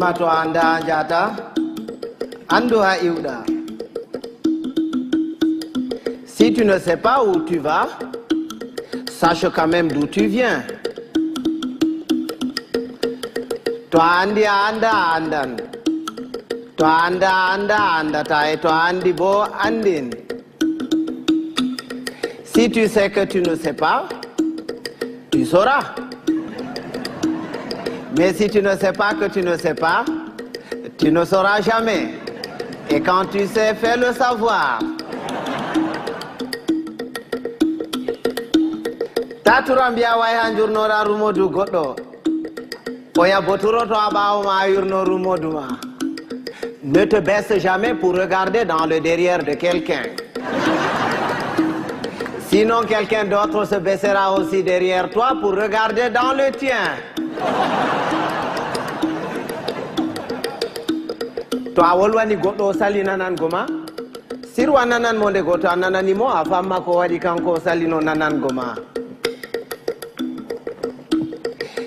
Wimato anda anjata, andua iuda. Si tu ne sais pas où tu vas, sache quand même d'où tu viens. Toi andi anda andan. Toi anda andata et toi andi bo andin. Si tu sais que tu ne sais pas, tu sauras. Mais si tu ne sais pas que tu ne sais pas, tu ne sauras jamais. Et quand tu sais, fais le savoir. Taturambia way hanjurnora rumodu goddo. Oya boturo to abawo ma yurno rumodu ma. Ne te baisse jamais pour regarder dans le derrière de quelqu'un. Sinon quelqu'un d'autre se baissera aussi derrière toi pour regarder dans le tien. To awolwani goddo salina nan goma sirwa nanan monde goto ananani mo afamma ko wadi kanko salino nanan goma.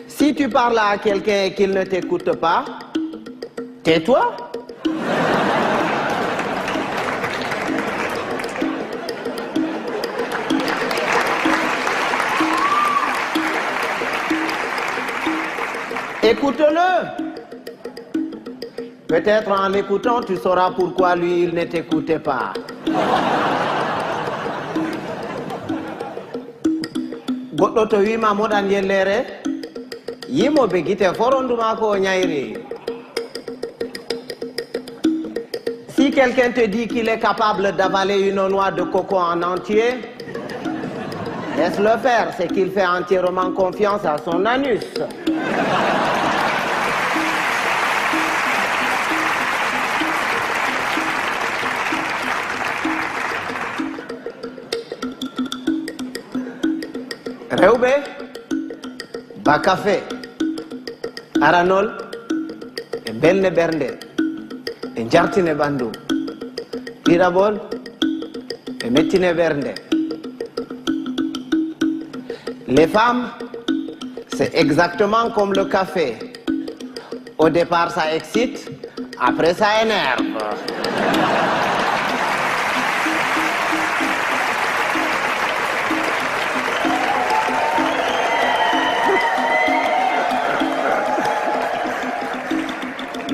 Si tu parles à quelqu'un et qu'il ne t'écoute pas, tais-toi. Écoute-le. Peut-être en l'écoutant, tu sauras pourquoi lui, il ne t'écoutait pas. Goddo to wima modan yellere, yimo be gite foronduma ko nyairi. Si quelqu'un te dit qu'il est capable d'avaler une noix de coco en entier, laisse-le faire, c'est qu'il fait entièrement confiance à son anus. Rewbe, Bakafe, Aranol, et Belne Bernde, et Jartine Bandou, Pirabol, et Metine Bernde. Les femmes, c'est exactement comme le café. Au départ, ça excite, après, ça énerve.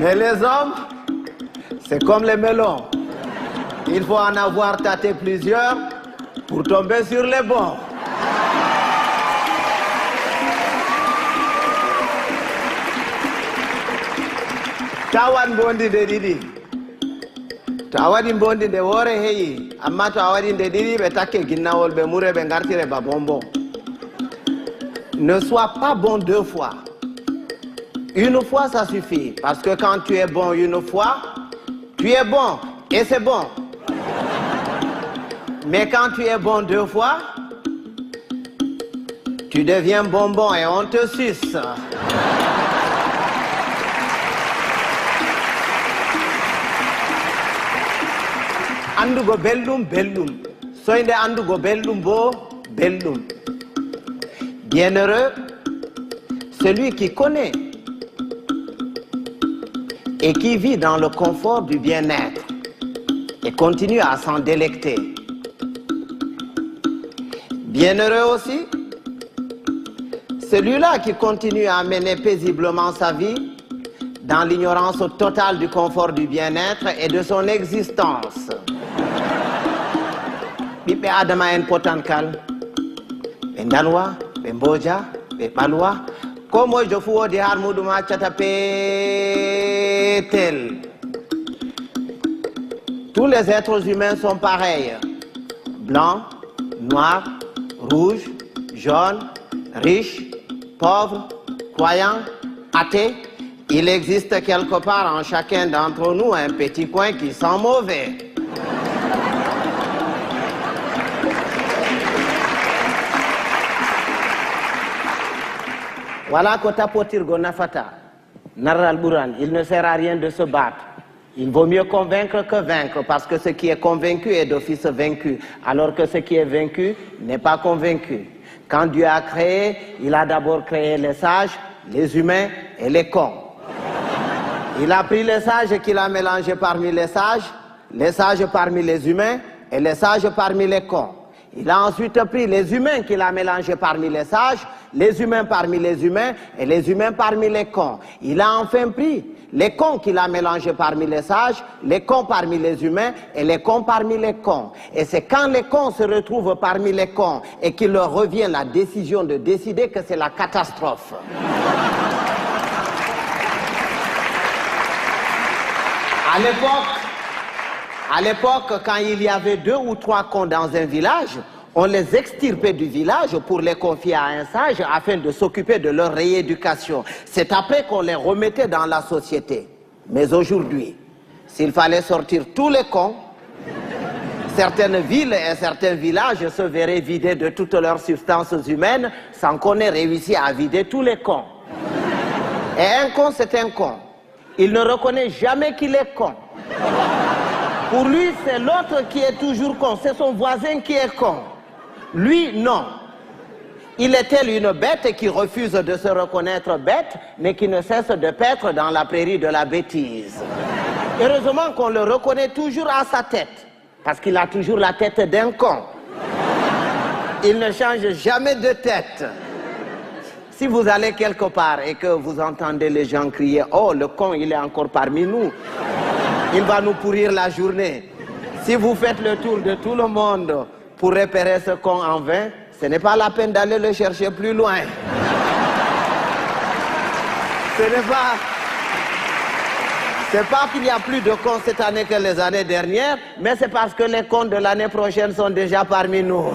Mais les hommes, c'est comme les melons. Il faut en avoir tâté plusieurs pour tomber sur les bons. Tawan bondi de didi. Tawadi bondi de wore heyi. Amma tawadi de didi be take ginnawol be mure be ngartire ba bonbon. Ne sois pas bon deux fois. Une fois, ça suffit. Parce que quand tu es bon une fois, tu es bon. Et c'est bon. Mais quand tu es bon deux fois, tu deviens bonbon et on te suce. Andugo bellum, bellum. Soinde andugo bellum bo, bellum. Bienheureux, celui qui connaît et qui vit dans le confort du bien-être et continue à s'en délecter. Bienheureux aussi, celui-là qui continue à mener paisiblement sa vie dans l'ignorance totale du confort du bien-être et de son existence. Bibe Adama en potankal, ben dalwa, ben boja, ben palwa. Comme je fous au dehors, Moudouma Tchatapétel. Tous les êtres humains sont pareils. Blancs, noirs, rouges, jaunes, riches, pauvres, croyants, athées. Il existe quelque part en chacun d'entre nous un petit coin qui sent mauvais. Voilà Kotapotir Gonafata, Naral Buran, il ne sert à rien de se battre. Il vaut mieux convaincre que vaincre, parce que ce qui est convaincu est d'office vaincu, alors que ce qui est vaincu n'est pas convaincu. Quand Dieu a créé, il a d'abord créé les sages, les humains et les cons. Il a pris les sages qu'il a mélangés parmi les sages parmi les humains et les sages parmi les cons. Il a ensuite pris les humains qu'il a mélangés parmi les humains parmi les humains et les humains parmi les cons. Il a enfin pris les cons qu'il a mélangés parmi les cons parmi les humains et les cons parmi les cons. Et c'est quand les cons se retrouvent parmi les cons et qu'il leur revient la décision de décider que c'est la catastrophe. À l'époque, quand il y avait 2 ou 3 cons dans un village, on les extirpait du village pour les confier à un sage afin de s'occuper de leur rééducation. C'est après qu'on les remettait dans la société. Mais aujourd'hui, s'il fallait sortir tous les cons, certaines villes et certains villages se verraient vidés de toutes leurs substances humaines sans qu'on ait réussi à vider tous les cons. Et un con, c'est un con. Il ne reconnaît jamais qu'il est con. Pour lui, c'est l'autre qui est toujours con. C'est son voisin qui est con. Lui, non. Il est tel une bête qui refuse de se reconnaître bête, mais qui ne cesse de paître dans la prairie de la bêtise. Heureusement qu'on le reconnaît toujours à sa tête, parce qu'il a toujours la tête d'un con. Il ne change jamais de tête. Si vous allez quelque part et que vous entendez les gens crier « Oh, le con, il est encore parmi nous », il va nous pourrir la journée. Si vous faites le tour de tout le monde pour repérer ce con en vain, ce n'est pas la peine d'aller le chercher plus loin. C'est pas qu'il y a plus de cons cette année que les années dernières, mais c'est parce que les cons de l'année prochaine sont déjà parmi nous.